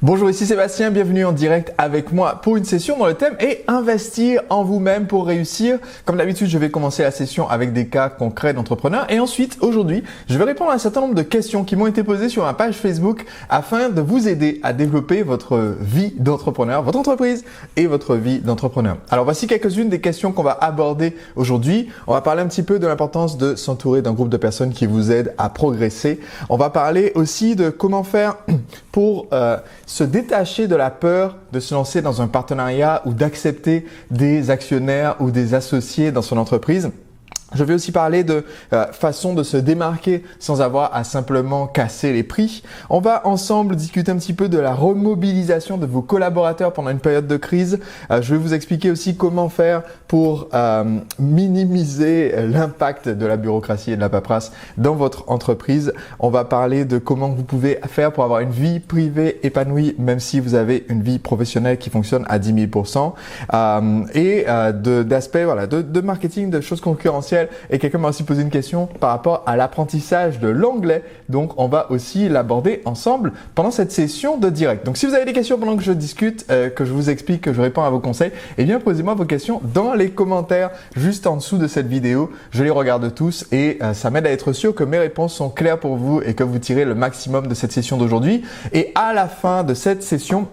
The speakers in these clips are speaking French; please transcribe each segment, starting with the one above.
Bonjour, ici Sébastien, bienvenue en direct avec moi pour une session dont le thème est investir en vous-même pour réussir. Comme d'habitude, je vais commencer la session avec des cas concrets d'entrepreneurs et ensuite, aujourd'hui, je vais répondre à un certain nombre de questions qui m'ont été posées sur ma page Facebook afin de vous aider à développer votre vie d'entrepreneur, votre entreprise et votre vie d'entrepreneur. Alors, voici quelques-unes des questions qu'on va aborder aujourd'hui. On va parler un petit peu de l'importance de s'entourer d'un groupe de personnes qui vous aident à progresser. On va parler aussi de comment faire pour se détacher de la peur de se lancer dans un partenariat ou d'accepter des actionnaires ou des associés dans son entreprise. Je vais aussi parler de façon de se démarquer sans avoir à simplement casser les prix. On va ensemble discuter un petit peu de la remobilisation de vos collaborateurs pendant une période de crise. Je vais vous expliquer aussi comment faire pour minimiser l'impact de la bureaucratie et de la paperasse dans votre entreprise. On va parler de comment vous pouvez faire pour avoir une vie privée épanouie même si vous avez une vie professionnelle qui fonctionne à 10 000%. Et d'aspects de marketing, de choses concurrentielles. Et quelqu'un m'a aussi posé une question par rapport à l'apprentissage de l'anglais. Donc, on va aussi l'aborder ensemble pendant cette session de direct. Donc, si vous avez des questions pendant que je discute, que je vous explique, que je réponds à vos conseils, eh bien, posez-moi vos questions dans les commentaires juste en dessous de cette vidéo. Je les regarde tous et ça m'aide à être sûr que mes réponses sont claires pour vous et que vous tirez le maximum de cette session d'aujourd'hui. Et à la fin de cette session,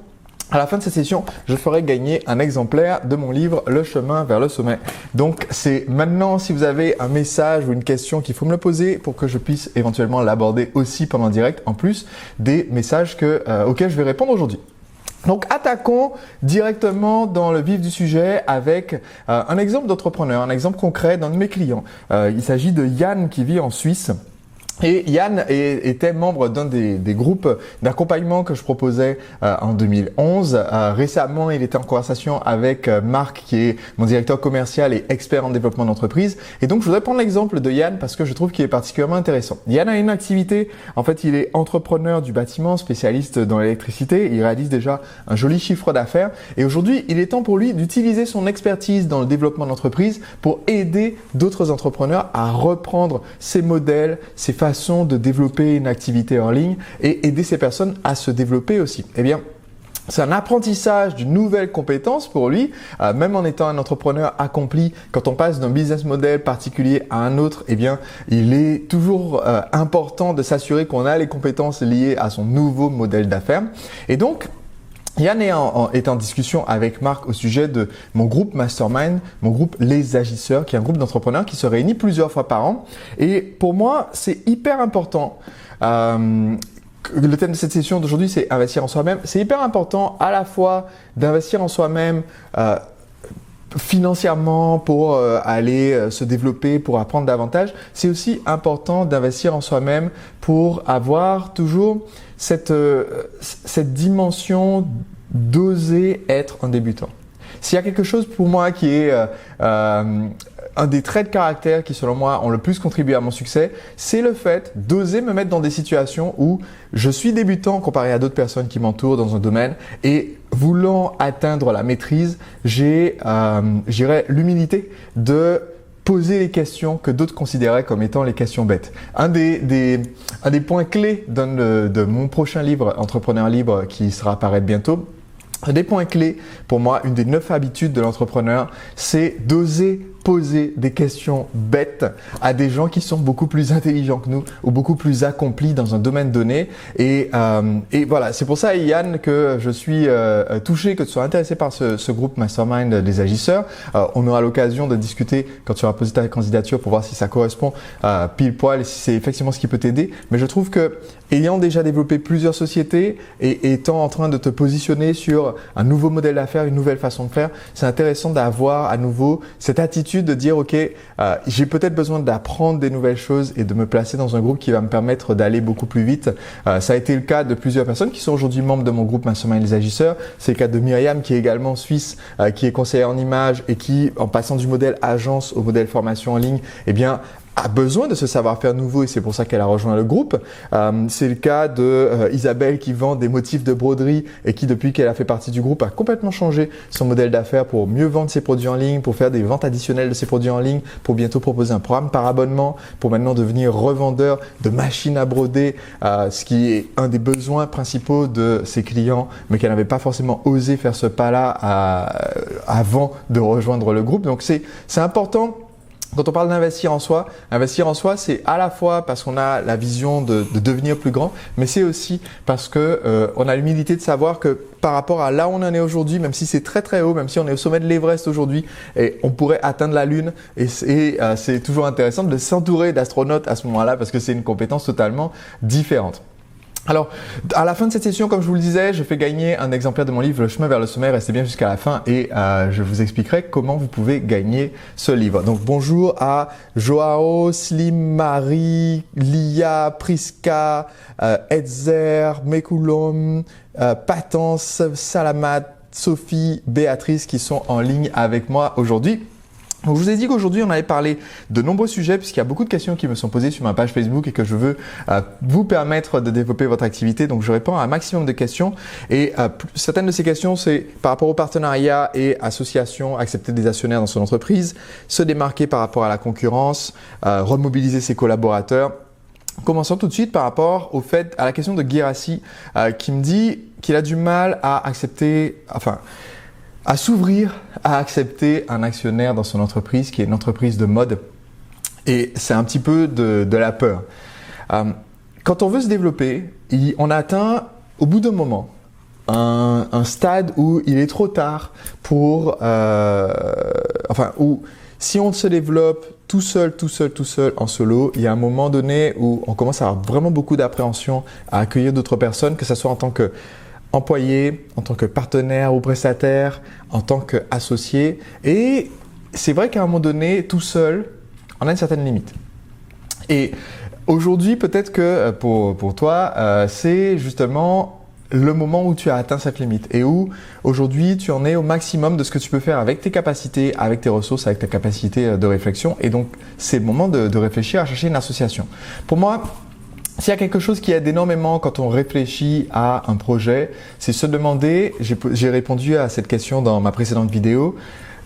je ferai gagner un exemplaire de mon livre Le chemin vers le sommet. Donc, c'est maintenant, si vous avez un message ou une question qu'il faut me le poser pour que je puisse éventuellement l'aborder aussi pendant le direct, en plus des messages auxquels je vais répondre aujourd'hui. Donc, attaquons directement dans le vif du sujet avec un exemple d'entrepreneur, un exemple concret d'un de mes clients. Il s'agit de Yann qui vit en Suisse. Et Yann était membre d'un des groupes d'accompagnement que je proposais en 2011. Récemment, il était en conversation avec Marc, qui est mon directeur commercial et expert en développement d'entreprise. Et donc, je voudrais prendre l'exemple de Yann parce que je trouve qu'il est particulièrement intéressant. Yann a une activité. En fait, il est entrepreneur du bâtiment, spécialiste dans l'électricité. Il réalise déjà un joli chiffre d'affaires. Et aujourd'hui, il est temps pour lui d'utiliser son expertise dans le développement d'entreprise pour aider d'autres entrepreneurs à reprendre ces modèles, ces façon de développer une activité en ligne et aider ces personnes à se développer aussi. Eh bien, c'est un apprentissage d'une nouvelle compétence pour lui, même en étant un entrepreneur accompli. Quand on passe d'un business model particulier à un autre, eh bien, il est toujours important de s'assurer qu'on a les compétences liées à son nouveau modèle d'affaires. Et donc, Yann est en discussion avec Marc au sujet de mon groupe Mastermind, mon groupe Les Agisseurs, qui est un groupe d'entrepreneurs qui se réunit plusieurs fois par an. Et pour moi, c'est hyper important. Le thème de cette session d'aujourd'hui, c'est investir en soi-même. C'est hyper important à la fois d'investir en soi-même financièrement pour aller se développer, pour apprendre davantage. C'est aussi important d'investir en soi-même pour avoir toujours cette dimension d'oser être un débutant. S'il y a quelque chose pour moi qui est un des traits de caractère qui, selon moi, ont le plus contribué à mon succès, c'est le fait d'oser me mettre dans des situations où je suis débutant comparé à d'autres personnes qui m'entourent dans un domaine et voulant atteindre la maîtrise, j'ai l'humilité de poser les questions que d'autres considéraient comme étant les questions bêtes. Un des points clés de mon prochain livre, Entrepreneur libre, qui sera apparaître bientôt, un des points clés pour moi, une des 9 habitudes de l'entrepreneur, c'est d'oser poser des questions bêtes à des gens qui sont beaucoup plus intelligents que nous ou beaucoup plus accomplis dans un domaine donné. Et voilà, c'est pour ça, Yann, que je suis touché que tu sois intéressé par ce groupe Mastermind des Agisseurs. On aura l'occasion de discuter quand tu auras posé ta candidature pour voir si ça correspond pile poil et si c'est effectivement ce qui peut t'aider. Mais je trouve que ayant déjà développé plusieurs sociétés et étant en train de te positionner sur un nouveau modèle d'affaires, une nouvelle façon de faire, c'est intéressant d'avoir à nouveau cette attitude de dire ok, j'ai peut-être besoin d'apprendre des nouvelles choses et de me placer dans un groupe qui va me permettre d'aller beaucoup plus vite. Ça a été le cas de plusieurs personnes qui sont aujourd'hui membres de mon groupe Mastermind les Agisseurs. C'est le cas de Myriam qui est également suisse, qui est conseillère en images et qui, en passant du modèle agence au modèle formation en ligne, eh bien, a besoin de ce savoir-faire nouveau et c'est pour ça qu'elle a rejoint le groupe. C'est le cas de Isabelle qui vend des motifs de broderie et qui, depuis qu'elle a fait partie du groupe, a complètement changé son modèle d'affaires pour mieux vendre ses produits en ligne, pour faire des ventes additionnelles de ses produits en ligne, pour bientôt proposer un programme par abonnement, pour maintenant devenir revendeur de machines à broder, ce qui est un des besoins principaux de ses clients, mais qu'elle n'avait pas forcément osé faire ce pas-là avant de rejoindre le groupe. Donc c'est important. Quand on parle d'investir en soi, c'est à la fois parce qu'on a la vision de devenir plus grand, mais c'est aussi parce que on a l'humilité de savoir que par rapport à là où on en est aujourd'hui, même si c'est très très haut, même si on est au sommet de l'Everest aujourd'hui, et on pourrait atteindre la Lune, et c'est toujours intéressant de s'entourer d'astronautes à ce moment-là parce que c'est une compétence totalement différente. Alors, à la fin de cette session, comme je vous le disais, je fais gagner un exemplaire de mon livre « Le chemin vers le sommet ». Restez bien jusqu'à la fin et je vous expliquerai comment vous pouvez gagner ce livre. Donc, bonjour à Joao, Slim, Marie, Lia, Priska, Edzer, Mekulom, Patence, Salamat, Sophie, Béatrice qui sont en ligne avec moi aujourd'hui. Donc, je vous ai dit qu'aujourd'hui, on allait parler de nombreux sujets puisqu'il y a beaucoup de questions qui me sont posées sur ma page Facebook et que je veux vous permettre de développer votre activité. Donc, je réponds à un maximum de questions et certaines de ces questions, c'est par rapport au partenariat et association, accepter des actionnaires dans son entreprise, se démarquer par rapport à la concurrence, remobiliser ses collaborateurs. Commençons tout de suite par rapport à la question de Guérassi qui me dit qu'il a du mal à accepter, à s'ouvrir à accepter un actionnaire dans son entreprise qui est une entreprise de mode et c'est un petit peu de la peur. Quand on veut se développer, on a atteint au bout d'un moment un stade où il est trop tard pour, où si on se développe tout seul en solo, il y a un moment donné où on commence à avoir vraiment beaucoup d'appréhension à accueillir d'autres personnes, que ce soit en tant que employé, en tant que partenaire ou prestataire, en tant qu'associé. Et c'est vrai qu'à un moment donné, tout seul, on a une certaine limite. Et aujourd'hui, peut-être que pour toi, c'est justement le moment où tu as atteint cette limite et où aujourd'hui, tu en es au maximum de ce que tu peux faire avec tes capacités, avec tes ressources, avec ta capacité de réflexion. Et donc, c'est le moment de réfléchir à chercher une association. Pour moi, s'il y a quelque chose qui aide énormément quand on réfléchit à un projet, c'est se demander, j'ai répondu à cette question dans ma précédente vidéo,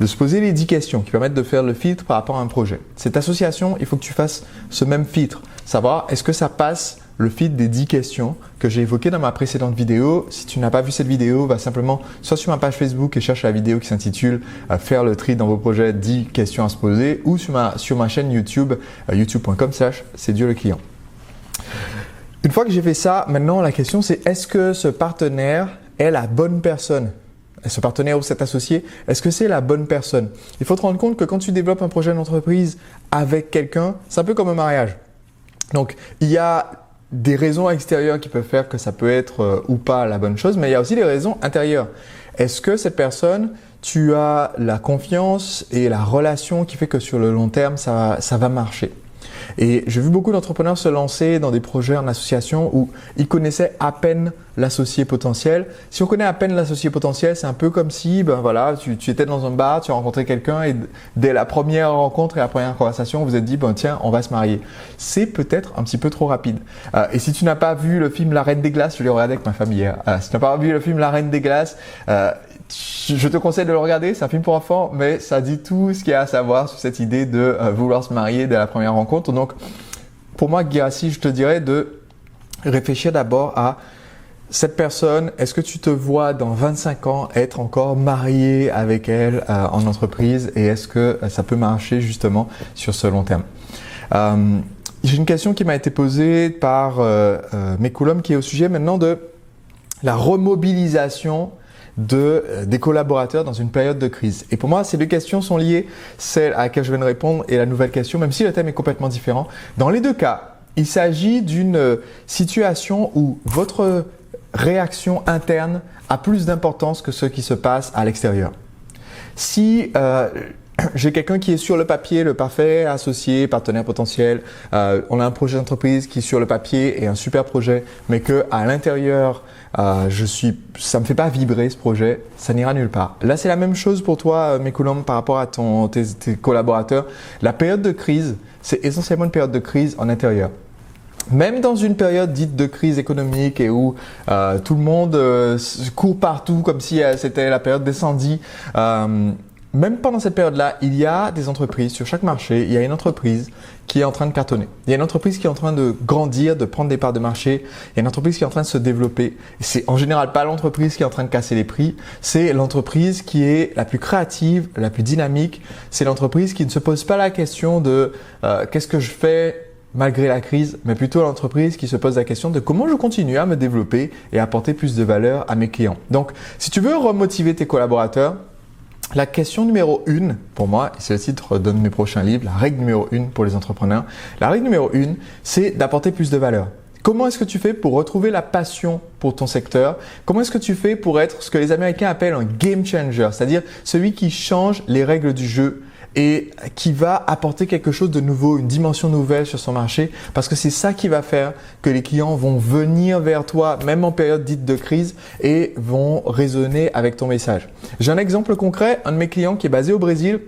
de se poser les 10 questions qui permettent de faire le filtre par rapport à un projet. Cette association, il faut que tu fasses ce même filtre, savoir est-ce que ça passe le filtre des 10 questions que j'ai évoquées dans ma précédente vidéo. Si tu n'as pas vu cette vidéo, va simplement soit sur ma page Facebook et cherche la vidéo qui s'intitule « Faire le tri dans vos projets, 10 questions à se poser » ou sur ma chaîne YouTube, youtube.com/c'est Dieu le client. Une fois que j'ai fait ça, maintenant la question c'est est-ce que ce partenaire est la bonne personne? Ce partenaire ou cet associé, est-ce que c'est la bonne personne? Il faut te rendre compte que quand tu développes un projet d'entreprise avec quelqu'un, c'est un peu comme un mariage. Donc, il y a des raisons extérieures qui peuvent faire que ça peut être ou pas la bonne chose, mais il y a aussi des raisons intérieures. Est-ce que cette personne, tu as la confiance et la relation qui fait que sur le long terme, ça va marcher? Et j'ai vu beaucoup d'entrepreneurs se lancer dans des projets en association où ils connaissaient à peine l'associé potentiel. Si on connaît à peine l'associé potentiel, c'est un peu comme si tu étais dans un bar, tu as rencontré quelqu'un et dès la première rencontre et la première conversation, vous vous êtes dit tiens, on va se marier. C'est peut-être un petit peu trop rapide. Et si tu n'as pas vu le film La Reine des Glaces, je l'ai regardé avec ma famille hier. Si tu n'as pas vu le film La Reine des Glaces, je te conseille de le regarder, c'est un film pour enfants, mais ça dit tout ce qu'il y a à savoir sur cette idée de vouloir se marier dès la première rencontre. Donc, pour moi, Guérassi, je te dirais de réfléchir d'abord à cette personne. Est-ce que tu te vois dans 25 ans être encore marié avec elle en entreprise et est-ce que ça peut marcher justement sur ce long terme? J'ai une question qui m'a été posée par Mekulom qui est au sujet maintenant de la remobilisation des collaborateurs dans une période de crise. Et pour moi, ces deux questions sont liées, celle à laquelle je viens de répondre et la nouvelle question, même si le thème est complètement différent. Dans les deux cas, il s'agit d'une situation où votre réaction interne a plus d'importance que ce qui se passe à l'extérieur. Si j'ai quelqu'un qui est sur le papier, le parfait associé, partenaire potentiel, on a un projet d'entreprise qui sur le papier est un super projet, mais que à l'intérieur, ça me fait pas vibrer ce projet, ça n'ira nulle part. Là, c'est la même chose pour toi, Mekulom, par rapport à tes collaborateurs. La période de crise c'est essentiellement une période de crise en intérieur. Même dans une période dite de crise économique et où tout le monde court partout comme si c'était la période d'incendie, même pendant cette période-là, il y a des entreprises sur chaque marché, il y a une entreprise qui est en train de cartonner. Il y a une entreprise qui est en train de grandir, de prendre des parts de marché. Il y a une entreprise qui est en train de se développer. C'est en général pas l'entreprise qui est en train de casser les prix, c'est l'entreprise qui est la plus créative, la plus dynamique. C'est l'entreprise qui ne se pose pas la question de qu'est-ce que je fais malgré la crise, mais plutôt l'entreprise qui se pose la question de comment je continue à me développer et à apporter plus de valeur à mes clients. Donc, si tu veux remotiver tes collaborateurs, la question numéro 1 pour moi, et c'est le titre d'un de mes prochains livres, la règle numéro 1 pour les entrepreneurs, la règle numéro 1, c'est d'apporter plus de valeur. Comment est-ce que tu fais pour retrouver la passion pour ton secteur? Comment est-ce que tu fais pour être ce que les Américains appellent un game changer, c'est-à-dire celui qui change les règles du jeu et qui va apporter quelque chose de nouveau, une dimension nouvelle sur son marché, parce que c'est ça qui va faire que les clients vont venir vers toi, même en période dite de crise, et vont résonner avec ton message. J'ai un exemple concret, un de mes clients qui est basé au Brésil.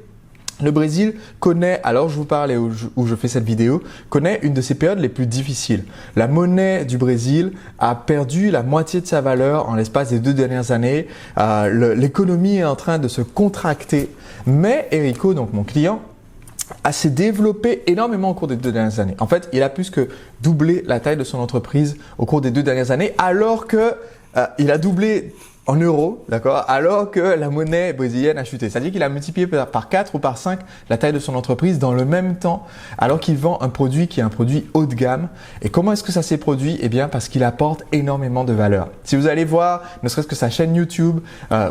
Le Brésil connaît, alors je vous parle et où je fais cette vidéo, connaît une de ses périodes les plus difficiles. La monnaie du Brésil a perdu la moitié de sa valeur en l'espace des 2 dernières années. L'économie est en train de se contracter. Mais Erico, donc mon client, s'est développé énormément au cours des 2 dernières années. En fait, il a plus que doublé la taille de son entreprise au cours des 2 dernières années, alors que il a doublé en euros, d'accord, alors que la monnaie brésilienne a chuté. C'est-à-dire qu'il a multiplié par 4 ou par 5 la taille de son entreprise dans le même temps, alors qu'il vend un produit qui est un produit haut de gamme. Et comment est-ce que ça s'est produit? Eh bien, parce qu'il apporte énormément de valeur. Si vous allez voir, ne serait-ce que sa chaîne YouTube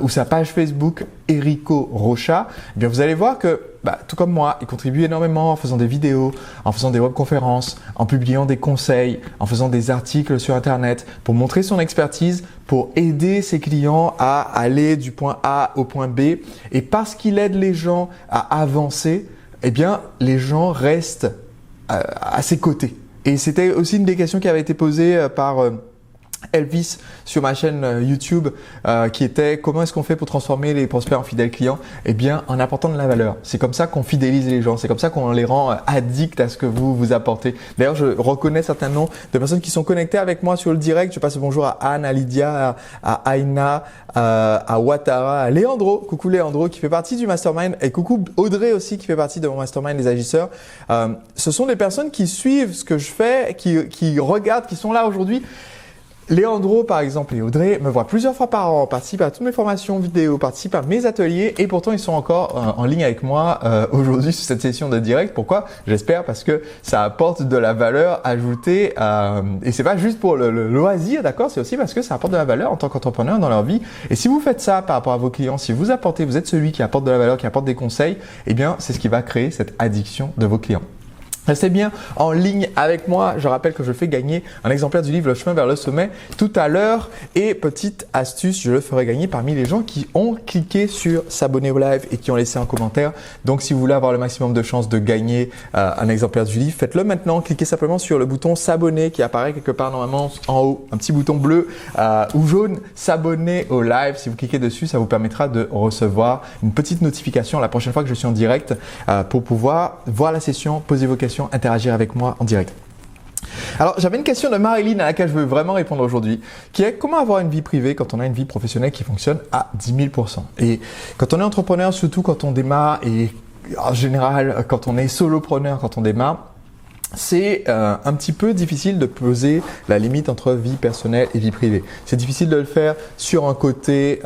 ou sa page Facebook, Erico Rocha, eh bien, vous allez voir que tout comme moi, il contribue énormément en faisant des vidéos, en faisant des webconférences, en publiant des conseils, en faisant des articles sur Internet pour montrer son expertise, pour aider ses clients à aller du point A au point B. Et parce qu'il aide les gens à avancer, eh bien, les gens restent à ses côtés. Et c'était aussi une des questions qui avait été posée par Elvis sur ma chaîne YouTube qui était comment est-ce qu'on fait pour transformer les prospects en fidèles clients? Eh bien, en apportant de la valeur. C'est comme ça qu'on fidélise les gens. C'est comme ça qu'on les rend addicts à ce que vous apportez. D'ailleurs, je reconnais certains noms de personnes qui sont connectées avec moi sur le direct. Je passe bonjour à Anne, à Lydia, à Aina, à Ouattara, à Leandro. Coucou Leandro qui fait partie du mastermind et coucou Audrey aussi qui fait partie de mon mastermind des agisseurs. Ce sont des personnes qui suivent ce que je fais, qui regardent, qui sont là aujourd'hui. Leandro, par exemple, et Audrey me voient plusieurs fois par an, participent à toutes mes formations vidéo, participent à mes ateliers et pourtant ils sont encore en ligne avec moi aujourd'hui sur cette session de direct. Pourquoi? J'espère parce que ça apporte de la valeur ajoutée et c'est pas juste pour le loisir, d'accord? C'est aussi parce que ça apporte de la valeur en tant qu'entrepreneur dans leur vie. Et si vous faites ça par rapport à vos clients, si vous apportez, vous êtes celui qui apporte de la valeur, qui apporte des conseils, eh bien c'est ce qui va créer cette addiction de vos clients. Restez bien en ligne avec moi. Je rappelle que je fais gagner un exemplaire du livre Le chemin vers le sommet tout à l'heure. Et petite astuce, je le ferai gagner parmi les gens qui ont cliqué sur s'abonner au live et qui ont laissé un commentaire. Donc, si vous voulez avoir le maximum de chances de gagner un exemplaire du livre, faites-le maintenant. Cliquez simplement sur le bouton s'abonner qui apparaît quelque part normalement en haut. Un petit bouton bleu ou jaune, s'abonner au live. Si vous cliquez dessus, ça vous permettra de recevoir une petite notification la prochaine fois que je suis en direct pour pouvoir voir la session, poser vos questions, interagir avec moi en direct. Alors, j'avais une question de Marilyn à laquelle je veux vraiment répondre aujourd'hui, qui est comment avoir une vie privée quand on a une vie professionnelle qui fonctionne à 10 000%. Et quand on est entrepreneur, surtout quand on démarre et en général quand on est solopreneur, quand on démarre, c'est un petit peu difficile de poser la limite entre vie personnelle et vie privée. C'est difficile de le faire sur un côté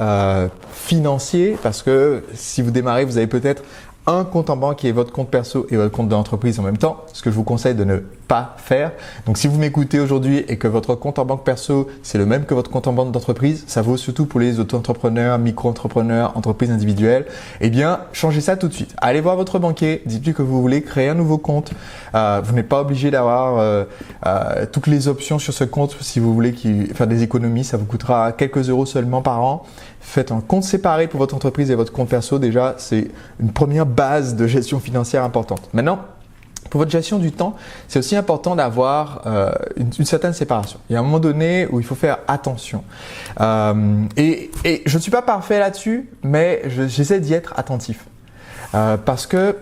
financier parce que si vous démarrez, vous avez peut-être un compte en banque qui est votre compte perso et votre compte d'entreprise en même temps, ce que je vous conseille de ne pas faire. Donc, si vous m'écoutez aujourd'hui et que votre compte en banque perso, c'est le même que votre compte en banque d'entreprise, ça vaut surtout pour les auto-entrepreneurs, micro-entrepreneurs, entreprises individuelles, eh bien, changez ça tout de suite. Allez voir votre banquier, dites-lui que vous voulez créer un nouveau compte. Vous n'êtes pas obligé d'avoir toutes les options sur ce compte si vous voulez faire des économies. Ça vous coûtera quelques euros seulement par an. Faites un compte séparé pour votre entreprise et votre compte perso. Déjà, c'est une première base de gestion financière importante. Maintenant, pour votre gestion du temps, c'est aussi important d'avoir une certaine séparation. Il y a un moment donné où il faut faire attention. Et je ne suis pas parfait là-dessus, mais j'essaie d'y être attentif. Parce que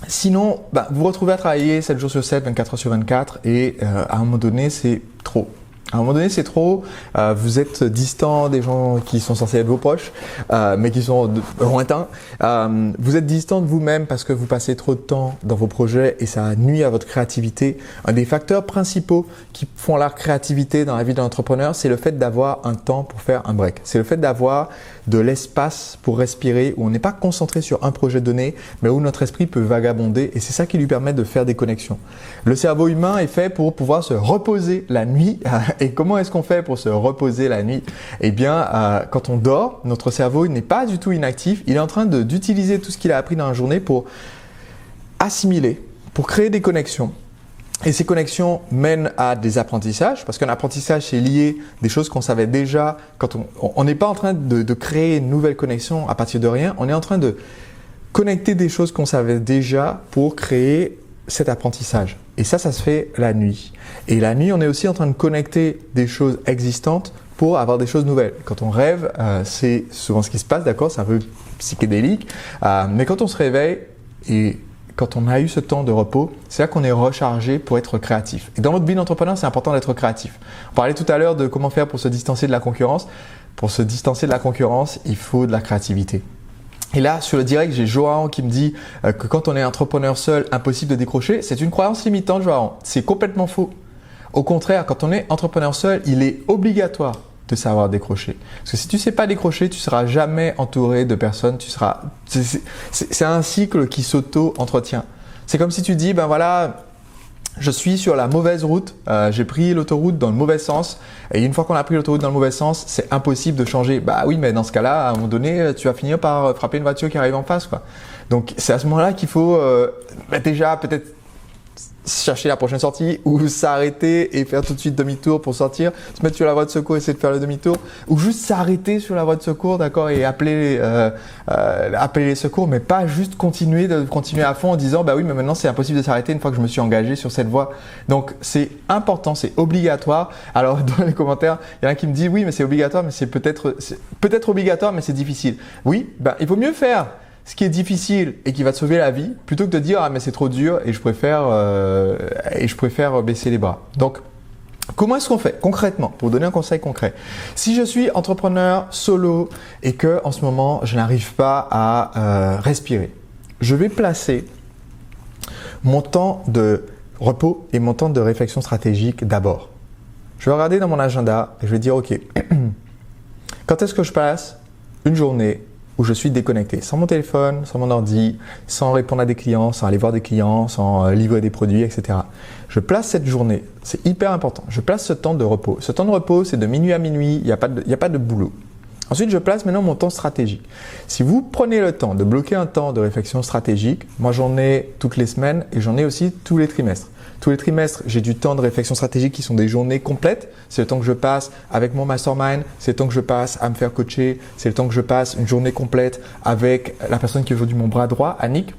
Sinon, vous vous retrouvez à travailler 7 jours sur 7, 24 heures sur 24 et à un moment donné, c'est trop. À un moment donné, c'est trop. Vous êtes distant des gens qui sont censés être vos proches, mais qui sont lointains. Vous êtes distant de vous-même parce que vous passez trop de temps dans vos projets et ça nuit à votre créativité. Un des facteurs principaux qui font la créativité dans la vie d'un entrepreneur, c'est le fait d'avoir un temps pour faire un break. C'est le fait d'avoir de l'espace pour respirer, où on n'est pas concentré sur un projet donné, mais où notre esprit peut vagabonder et c'est ça qui lui permet de faire des connexions. Le cerveau humain est fait pour pouvoir se reposer la nuit. Et comment est-ce qu'on fait pour se reposer la nuit? Eh bien, quand on dort, notre cerveau n'est pas du tout inactif. Il est en train d'utiliser tout ce qu'il a appris dans la journée pour assimiler, pour créer des connexions. Et ces connexions mènent à des apprentissages, parce qu'un apprentissage, c'est lié des choses qu'on savait déjà. Quand on n'est pas en train de créer une nouvelle connexion à partir de rien, on est en train de connecter des choses qu'on savait déjà pour créer cet apprentissage. Et ça se fait la nuit. Et la nuit, on est aussi en train de connecter des choses existantes pour avoir des choses nouvelles. Quand on rêve, c'est souvent ce qui se passe, d'accord? C'est un peu psychédélique. Mais quand on se réveille et quand on a eu ce temps de repos, c'est là qu'on est rechargé pour être créatif. Et dans votre vie d'entrepreneur, c'est important d'être créatif. On parlait tout à l'heure de comment faire pour se distancer de la concurrence. Pour se distancer de la concurrence, il faut de la créativité. Et là, sur le direct, j'ai Johan qui me dit que quand on est entrepreneur seul, impossible de décrocher. C'est une croyance limitante, Johan. C'est complètement faux. Au contraire, quand on est entrepreneur seul, il est obligatoire de savoir décrocher. Parce que si tu ne sais pas décrocher, tu ne seras jamais entouré de personnes. C'est un cycle qui s'auto-entretient. C'est comme si tu dis, je suis sur la mauvaise route, j'ai pris l'autoroute dans le mauvais sens et une fois qu'on a pris l'autoroute dans le mauvais sens, c'est impossible de changer. Bah oui, mais dans ce cas-là, à un moment donné, tu vas finir par frapper une voiture qui arrive en face, quoi. Donc c'est à ce moment-là qu'il faut déjà peut-être chercher la prochaine sortie ou s'arrêter et faire tout de suite demi-tour pour sortir, se mettre sur la voie de secours et essayer de faire le demi-tour ou juste s'arrêter sur la voie de secours, d'accord, et appeler les secours, mais pas juste continuer à fond en disant oui, mais maintenant c'est impossible de s'arrêter une fois que je me suis engagé sur cette voie. Donc c'est important, c'est obligatoire. Alors dans les commentaires, il y en a qui me disent oui, mais c'est obligatoire, mais c'est peut-être obligatoire, mais c'est difficile. Oui, il vaut mieux faire ce qui est difficile et qui va te sauver la vie, plutôt que de dire mais c'est trop dur et je préfère baisser les bras. Donc, comment est-ce qu'on fait concrètement, pour vous donner un conseil concret? Si je suis entrepreneur solo et que en ce moment je n'arrive pas à respirer, je vais placer mon temps de repos et mon temps de réflexion stratégique d'abord. Je vais regarder dans mon agenda et je vais dire ok, quand est-ce que je passe une journée où je suis déconnecté, sans mon téléphone, sans mon ordi, sans répondre à des clients, sans aller voir des clients, sans livrer des produits, etc. Je place cette journée, c'est hyper important, je place ce temps de repos. Ce temps de repos, c'est de minuit à minuit, il n'y a pas de boulot. Ensuite, je place maintenant mon temps stratégique. Si vous prenez le temps de bloquer un temps de réflexion stratégique, moi j'en ai toutes les semaines et j'en ai aussi tous les trimestres. Tous les trimestres, j'ai du temps de réflexion stratégique qui sont des journées complètes. C'est le temps que je passe avec mon mastermind, c'est le temps que je passe à me faire coacher, c'est le temps que je passe une journée complète avec la personne qui est aujourd'hui mon bras droit, Annick.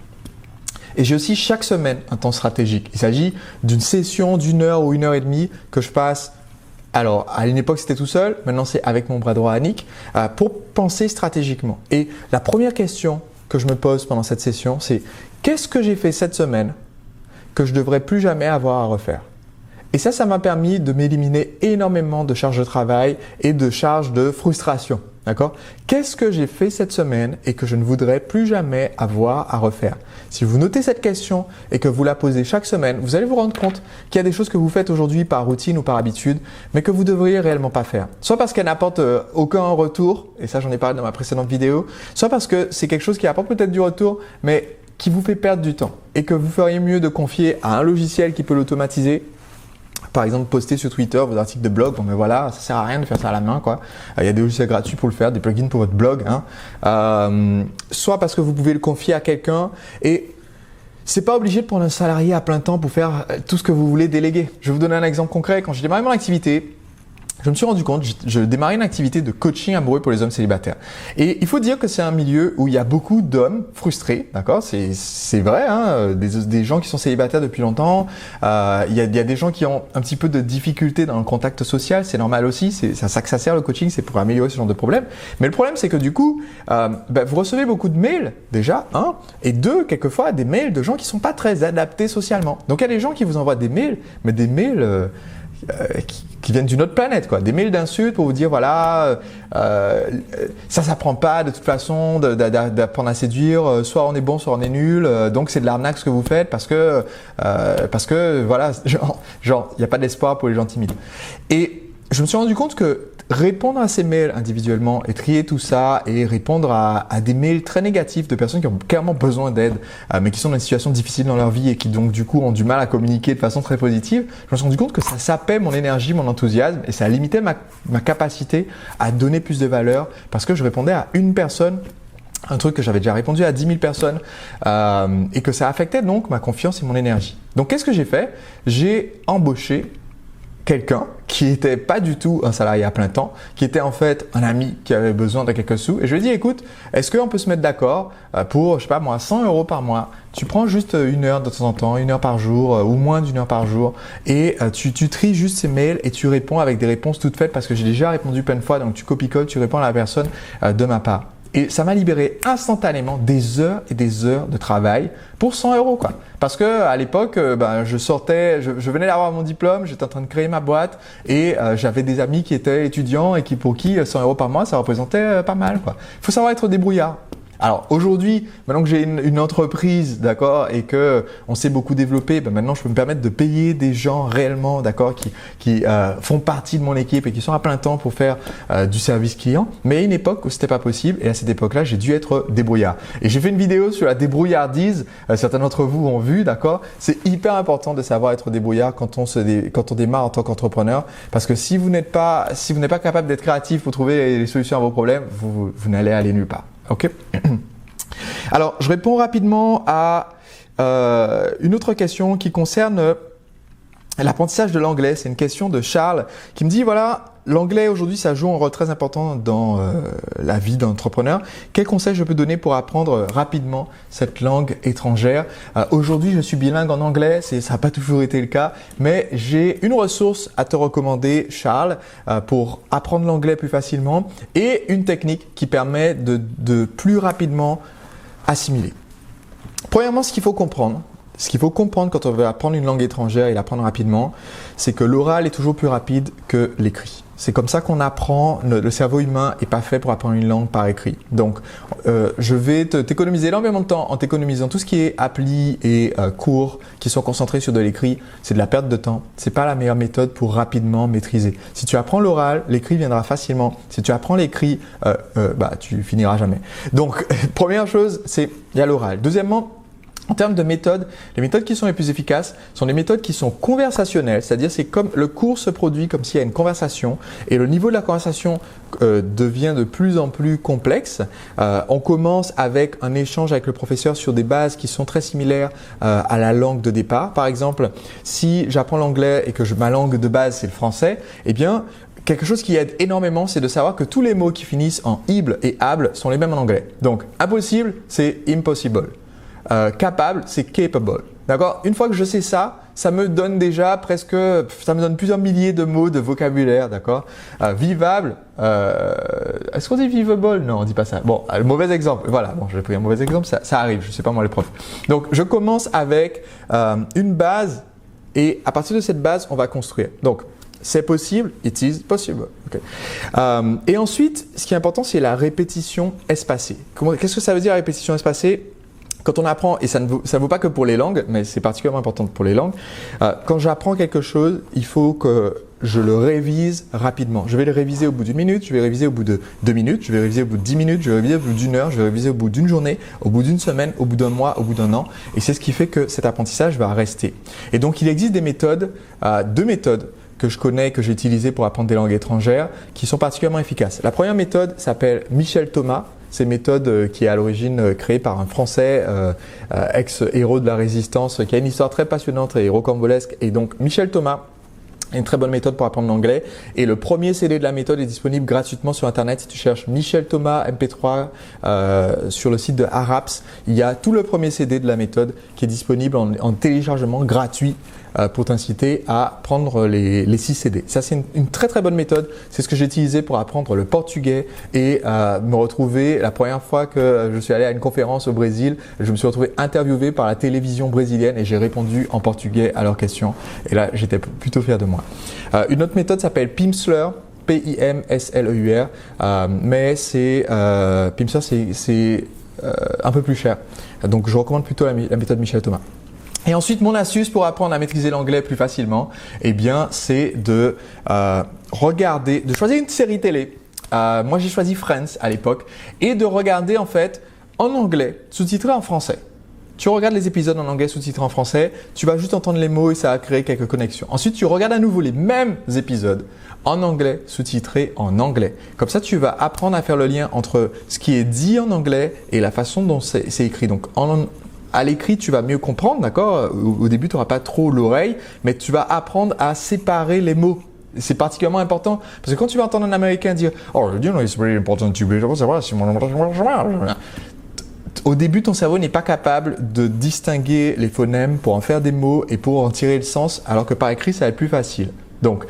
Et j'ai aussi chaque semaine un temps stratégique. Il s'agit d'une session d'1 heure ou 1 heure et demie que je passe. Alors, à une époque, c'était tout seul. Maintenant, c'est avec mon bras droit, Annick, pour penser stratégiquement. Et la première question que je me pose pendant cette session, c'est qu'est-ce que j'ai fait cette semaine que je ne devrais plus jamais avoir à refaire? Et ça m'a permis de m'éliminer énormément de charges de travail et de charges de frustration. D'accord? Qu'est-ce que j'ai fait cette semaine et que je ne voudrais plus jamais avoir à refaire? Si vous notez cette question et que vous la posez chaque semaine, vous allez vous rendre compte qu'il y a des choses que vous faites aujourd'hui par routine ou par habitude, mais que vous ne devriez réellement pas faire. Soit parce qu'elles n'apportent aucun retour, et ça j'en ai parlé dans ma précédente vidéo, soit parce que c'est quelque chose qui apporte peut-être du retour, mais qui vous fait perdre du temps et que vous feriez mieux de confier à un logiciel qui peut l'automatiser. Par exemple, poster sur Twitter vos articles de blog. Bon, mais voilà, ça sert à rien de faire ça à la main, quoi. Il y a des logiciels gratuits pour le faire, des plugins pour votre blog, soit parce que vous pouvez le confier à quelqu'un et c'est pas obligé de prendre un salarié à plein temps pour faire tout ce que vous voulez déléguer. Je vais vous donner un exemple concret. Quand j'ai démarré mon activité, je me suis rendu compte, je démarrais une activité de coaching amoureux pour les hommes célibataires. Et il faut dire que c'est un milieu où il y a beaucoup d'hommes frustrés, d'accord? C'est vrai, hein, des gens qui sont célibataires depuis longtemps. Il y a des gens qui ont un petit peu de difficultés dans le contact social, c'est normal aussi. C'est ça que ça sert le coaching, c'est pour améliorer ce genre de problème. Mais le problème, c'est que du coup, vous recevez beaucoup de mails déjà, un, et deux, quelquefois des mails de gens qui sont pas très adaptés socialement. Donc il y a des gens qui vous envoient des mails, mais des mails qui viennent d'une autre planète, quoi. Des mails d'insultes pour vous dire voilà, ça s'apprend pas de toute façon d'apprendre à séduire, soit on est bon, soit on est nul, donc c'est de l'arnaque ce que vous faites parce que voilà, genre il y a pas d'espoir pour les gens timides. Et je me suis rendu compte que répondre à ces mails individuellement et trier tout ça et répondre à des mails très négatifs de personnes qui ont clairement besoin d'aide, mais qui sont dans une situation difficile dans leur vie et qui donc du coup ont du mal à communiquer de façon très positive, je me suis rendu compte que ça sapait mon énergie, mon enthousiasme et ça limitait ma capacité à donner plus de valeur parce que je répondais à une personne, un truc que j'avais déjà répondu à 10 000 personnes et que ça affectait donc ma confiance et mon énergie. Donc qu'est-ce que j'ai fait? J'ai embauché quelqu'un qui était pas du tout un salarié à plein temps, qui était en fait un ami qui avait besoin de quelques sous. Et je lui ai dit, écoute, est-ce qu'on peut se mettre d'accord pour, je sais pas moi, 100 € par mois? Tu prends juste une heure de temps en temps, une heure par jour ou moins d'une heure par jour et tu tries juste ces mails et tu réponds avec des réponses toutes faites parce que j'ai déjà répondu plein de fois. Donc tu copies-colles, tu réponds à la personne de ma part. Et ça m'a libéré instantanément des heures et des heures de travail pour 100 € quoi. Parce que à l'époque, je venais d'avoir mon diplôme, j'étais en train de créer ma boîte et j'avais des amis qui étaient étudiants et pour qui 100 € par mois, ça représentait pas mal quoi. Il faut savoir être débrouillard. Alors aujourd'hui, maintenant que j'ai une entreprise, d'accord, et que on s'est beaucoup développé, maintenant je peux me permettre de payer des gens réellement, d'accord, qui font partie de mon équipe et qui sont à plein temps pour faire du service client. Mais à une époque où c'était pas possible, et à cette époque-là, j'ai dû être débrouillard. Et j'ai fait une vidéo sur la débrouillardise. Certains d'entre vous ont vu, d'accord. C'est hyper important de savoir être débrouillard quand on démarre en tant qu'entrepreneur, parce que si vous n'êtes pas capable d'être créatif pour trouver les solutions à vos problèmes, vous n'allez aller nulle part. Ok. Alors, je réponds rapidement à une autre question qui concerne l'apprentissage de l'anglais. C'est une question de Charles qui me dit voilà, l'anglais aujourd'hui ça joue un rôle très important dans la vie d'un entrepreneur. Quels conseils je peux donner pour apprendre rapidement cette langue étrangère? Aujourd'hui, je suis bilingue en anglais, ça n'a pas toujours été le cas, mais j'ai une ressource à te recommander, Charles, pour apprendre l'anglais plus facilement et une technique qui permet de plus rapidement assimiler. Premièrement, ce qu'il faut comprendre quand on veut apprendre une langue étrangère et l'apprendre rapidement, c'est que l'oral est toujours plus rapide que l'écrit. C'est comme ça qu'on apprend. Le cerveau humain n'est pas fait pour apprendre une langue par écrit. Donc, je vais t'économiser énormément de temps en t'économisant tout ce qui est appli et cours qui sont concentrés sur de l'écrit. C'est de la perte de temps. C'est pas la meilleure méthode pour rapidement maîtriser. Si tu apprends l'oral, l'écrit viendra facilement. Si tu apprends l'écrit, tu finiras jamais. Donc, première chose, il y a l'oral. Deuxièmement, en termes de méthodes, les méthodes qui sont les plus efficaces sont les méthodes qui sont conversationnelles, c'est-à-dire c'est comme le cours se produit comme s'il y a une conversation et le niveau de la conversation devient de plus en plus complexe. On commence avec un échange avec le professeur sur des bases qui sont très similaires à la langue de départ. Par exemple, si j'apprends l'anglais et que ma langue de base c'est le français, eh bien quelque chose qui aide énormément, c'est de savoir que tous les mots qui finissent en ible et able sont les mêmes en anglais. Donc impossible, c'est impossible. Capable, c'est capable. D'accord? Une fois que je sais ça, ça me donne déjà ça me donne plusieurs milliers de mots de vocabulaire, d'accord? Vivable, est-ce qu'on dit vivable? Non, on dit pas ça. Bon, mauvais exemple. Voilà, bon, je vais prendre un mauvais exemple, ça arrive, je sais pas moi les profs. Donc, je commence avec une base et à partir de cette base, on va construire. Donc, c'est possible, it is possible. Okay. Et ensuite, ce qui est important, c'est la répétition espacée. Qu'est-ce que ça veut dire répétition espacée? Quand on apprend, et ça ne vaut pas que pour les langues, mais c'est particulièrement important pour les langues, quand j'apprends quelque chose, il faut que je le révise rapidement. Je vais le réviser au bout d'une minute, je vais le réviser au bout de 2 minutes, je vais le réviser au bout de 10 minutes, je vais le réviser au bout d'une heure, je vais le réviser au bout d'une journée, au bout d'une semaine, au bout d'un mois, au bout d'un an. Et c'est ce qui fait que cet apprentissage va rester. Et donc, il existe des méthodes, 2 méthodes que je connais, que j'ai utilisées pour apprendre des langues étrangères, qui sont particulièrement efficaces. La première méthode s'appelle Michel Thomas. C'est une méthode qui est à l'origine créée par un Français, ex-héros de la Résistance, qui a une histoire très passionnante et rocambolesque. Et donc, Michel Thomas Une très bonne méthode pour apprendre l'anglais. Et le premier CD de la méthode est disponible gratuitement sur Internet. Si tu cherches Michel Thomas MP3 sur le site de Haraps, il y a tout le premier CD de la méthode qui est disponible en téléchargement gratuit pour t'inciter à prendre les 6 CD. Ça, c'est une très très bonne méthode. C'est ce que j'ai utilisé pour apprendre le portugais et me retrouver la première fois que je suis allé à une conférence au Brésil. Je me suis retrouvé interviewé par la télévision brésilienne et j'ai répondu en portugais à leurs questions. Et là, j'étais plutôt fier de moi. Une autre méthode s'appelle Pimsleur. P-I-M-S-L-E-U-R. Mais Pimsleur, c'est un peu plus cher. Donc, je recommande plutôt la méthode Michel Thomas. Et ensuite, mon astuce pour apprendre à maîtriser l'anglais plus facilement, eh bien, c'est de choisir une série télé. Moi, j'ai choisi Friends à l'époque et de regarder en fait en anglais, sous-titré en français. Tu regardes les épisodes en anglais sous-titrés en français, tu vas juste entendre les mots et ça va créer quelques connexions. Ensuite, tu regardes à nouveau les mêmes épisodes en anglais, sous-titrés en anglais. Comme ça, tu vas apprendre à faire le lien entre ce qui est dit en anglais et la façon dont c'est écrit. Donc, à l'écrit, tu vas mieux comprendre, d'accord? Au début, tu n'auras pas trop l'oreille, mais tu vas apprendre à séparer les mots. C'est particulièrement important parce que quand tu vas entendre un Américain dire « Oh, you know, it's very important to be able to savoir si mon... » Au début, ton cerveau n'est pas capable de distinguer les phonèmes pour en faire des mots et pour en tirer le sens, alors que par écrit, ça va être plus facile. Donc,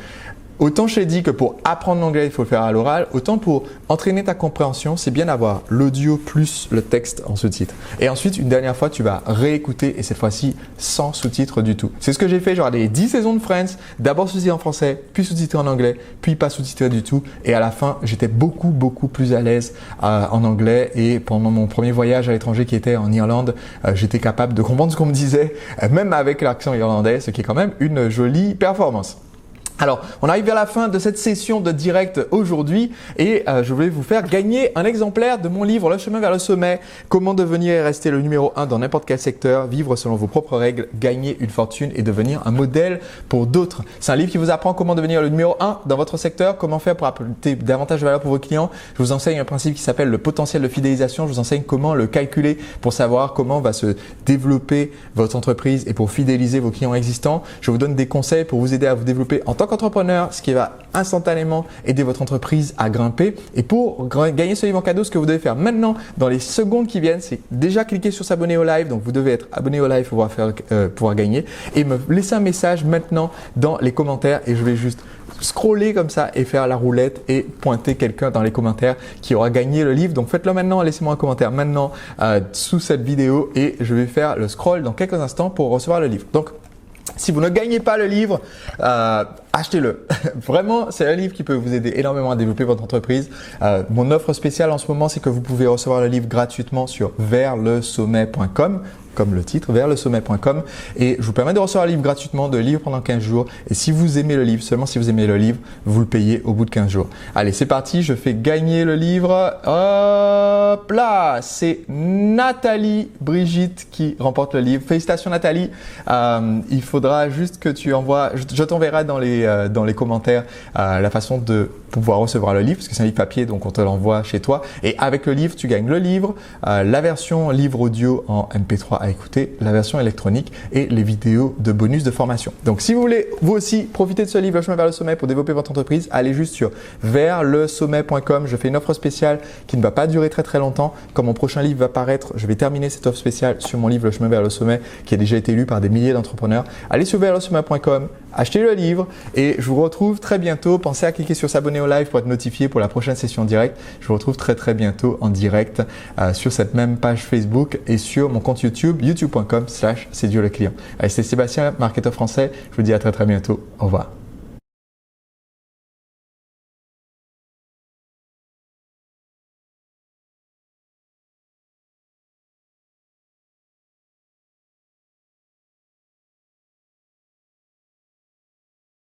autant je t'ai dit que pour apprendre l'anglais, il faut le faire à l'oral, autant pour entraîner ta compréhension, c'est bien d'avoir l'audio plus le texte en sous-titres. Et ensuite, une dernière fois, tu vas réécouter et cette fois-ci sans sous-titres du tout. C'est ce que j'ai fait, j'ai regardé les 10 saisons de Friends, d'abord sous-titré en français, puis sous-titré en anglais, puis pas sous-titré du tout. Et à la fin, j'étais beaucoup plus à l'aise en anglais et pendant mon premier voyage à l'étranger qui était en Irlande, j'étais capable de comprendre ce qu'on me disait, même avec l'accent irlandais, ce qui est quand même une jolie performance. Alors, on arrive vers la fin de cette session de direct aujourd'hui et je voulais vous faire gagner un exemplaire de mon livre Le chemin vers le sommet, comment devenir et rester le numéro 1 dans n'importe quel secteur, vivre selon vos propres règles, gagner une fortune et devenir un modèle pour d'autres. C'est un livre qui vous apprend comment devenir le numéro 1 dans votre secteur, comment faire pour apporter davantage de valeur pour vos clients. Je vous enseigne un principe qui s'appelle le potentiel de fidélisation. Je vous enseigne comment le calculer pour savoir comment va se développer votre entreprise et pour fidéliser vos clients existants. Je vous donne des conseils pour vous aider à vous développer en tant qu'entrepreneur, ce qui va instantanément aider votre entreprise à grimper. Et pour gagner ce livre en cadeau, ce que vous devez faire maintenant dans les secondes qui viennent, c'est déjà cliquer sur s'abonner au live. Donc, vous devez être abonné au live pour pouvoir gagner et me laisser un message maintenant dans les commentaires et je vais juste scroller comme ça et faire la roulette et pointer quelqu'un dans les commentaires qui aura gagné le livre. Donc, faites-le maintenant. Laissez-moi un commentaire maintenant sous cette vidéo et je vais faire le scroll dans quelques instants pour recevoir le livre. Donc, si vous ne gagnez pas le livre, achetez-le. Vraiment, c'est un livre qui peut vous aider énormément à développer votre entreprise. Mon offre spéciale en ce moment, c'est que vous pouvez recevoir le livre gratuitement sur verslesommet.com, comme le titre, verslesommet.com. Et je vous permets de recevoir le livre gratuitement, de le lire pendant 15 jours. Et si vous aimez le livre, seulement si vous aimez le livre, vous le payez au bout de 15 jours. Allez, c'est parti, je fais gagner le livre. Hop là, c'est Nathalie Brigitte qui remporte le livre. Félicitations Nathalie. Il faudra juste que tu envoies, je t'enverrai dans les commentaires la façon de pouvoir recevoir le livre, parce que c'est un livre papier, donc on te l'envoie chez toi. Et avec le livre, tu gagnes le livre, la version livre audio en MP3 à écouter, la version électronique et les vidéos de bonus de formation. Donc, si vous voulez vous aussi profiter de ce livre, Le chemin vers le sommet, pour développer votre entreprise, allez juste sur verslesommet.com. Je fais une offre spéciale qui ne va pas durer très longtemps. Quand mon prochain livre va paraître, je vais terminer cette offre spéciale sur mon livre Le chemin vers le sommet, qui a déjà été lu par des milliers d'entrepreneurs. Allez sur verslesommet.com, achetez le livre et je vous retrouve très bientôt. Pensez à cliquer sur s'abonner au live pour être notifié pour la prochaine session directe. Je vous retrouve très bientôt en direct sur cette même page Facebook et sur mon compte YouTube, youtube.com/c'est Dieu le client. Allez, c'est Sébastien, marketeur français. Je vous dis à très bientôt. Au revoir.